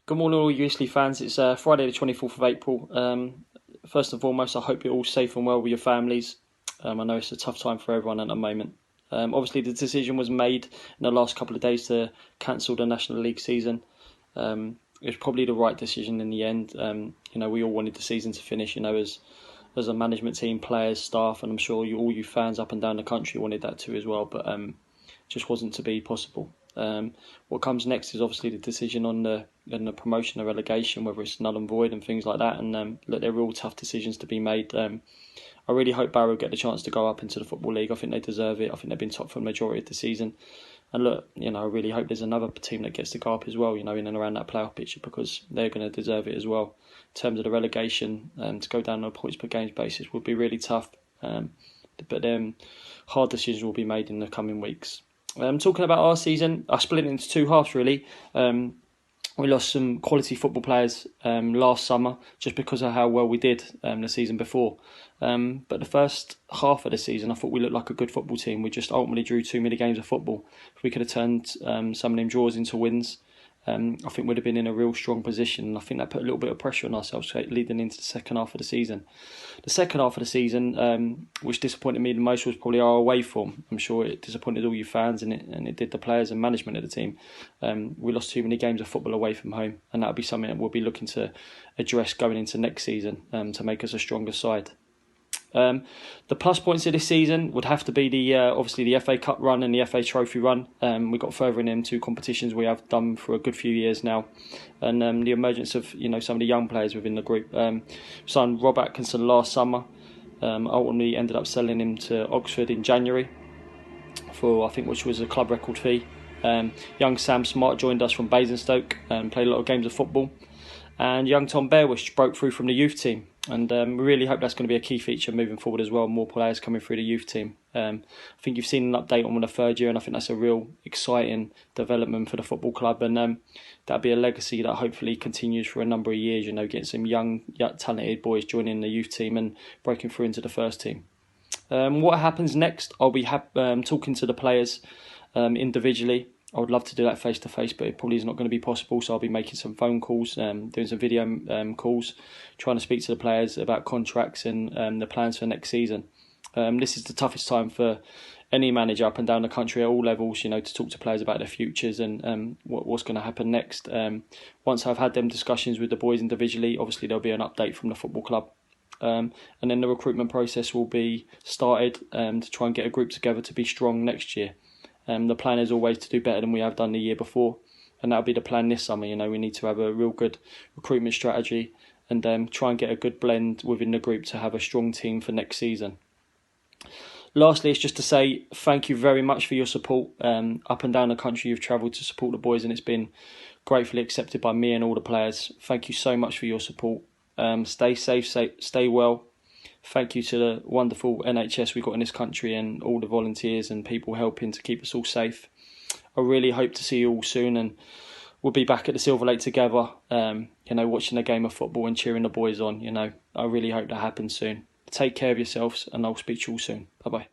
Good morning, all you Isley fans. It's Friday, the 24th of April. First and foremost, I hope you're all safe and well with your families. I know it's a tough time for everyone at the moment. Obviously, the decision was made in the last couple of days to cancel the National League season. It was probably the right decision in the end. We all wanted the season to finish, as a management team, players, staff, and I'm sure all you fans up and down the country wanted that too as well, but just wasn't to be possible. What comes next is obviously the decision on the promotion or relegation, whether it's null and void and things like that. And look, they're real tough decisions to be made. I really hope Barrow get the chance to go up into the Football League. I think they deserve it. I think they've been top for the majority of the season. And look, I really hope there's another team that gets to go up as well, in and around that playoff picture, because they're going to deserve it as well. In terms of the relegation, to go down on a points per games basis would be really tough. But hard decisions will be made in the coming weeks. Talking about our season, I split it into two halves really. We lost some quality football players last summer just because of how well we did the season before. But the first half of the season, I thought we looked like a good football team. We just ultimately drew too many games of football. If we could have turned some of them draws into wins, I think we'd have been in a real strong position. And I think that put a little bit of pressure on ourselves leading into the second half of the season. The second half of the season, which disappointed me the most, was probably our away form. I'm sure it disappointed all you fans, and it did the players and management of the team. We lost too many games of football away from home, and that'll be something that we'll be looking to address going into next season to make us a stronger side. The plus points of this season would have to be obviously the FA Cup run and the FA Trophy run. We got further in them two competitions we have done for a good few years now, and the emergence of some of the young players within the group. Signed Rob Atkinson last summer. Ultimately ended up selling him to Oxford in January for which was a club record fee. Young Sam Smart joined us from Basingstoke and played a lot of games of football. And young Tom Bearwish broke through from the youth team. And we really hope that's going to be a key feature moving forward as well. More players coming through the youth team. I think you've seen an update on the third year, and I think that's a real exciting development for the football club. And that'll be a legacy that hopefully continues for a number of years. Getting some young talented boys joining the youth team and breaking through into the first team. What happens next? I'll be talking to the players individually. I would love to do that face to face, but it probably is not going to be possible. So I'll be making some phone calls, doing some video calls, trying to speak to the players about contracts and the plans for next season. This is the toughest time for any manager up and down the country at all levels, to talk to players about their futures and what's going to happen next. Once I've had them discussions with the boys individually, obviously there'll be an update from the football club. And then the recruitment process will be started to try and get a group together to be strong next year. The plan is always to do better than we have done the year before, and that'll be the plan this summer. We need to have a real good recruitment strategy and try and get a good blend within the group to have a strong team for next season. Lastly, it's just to say thank you very much for your support. Up and down the country you've travelled to support the boys, and it's been gratefully accepted by me and all the players. Thank you so much for your support. Stay safe, stay well. Thank you to the wonderful NHS we've got in this country and all the volunteers and people helping to keep us all safe. I really hope to see you all soon, and we'll be back at the Silver Lake together, watching a game of football and cheering the boys on. I really hope that happens soon. Take care of yourselves, and I'll speak to you all soon. Bye-bye.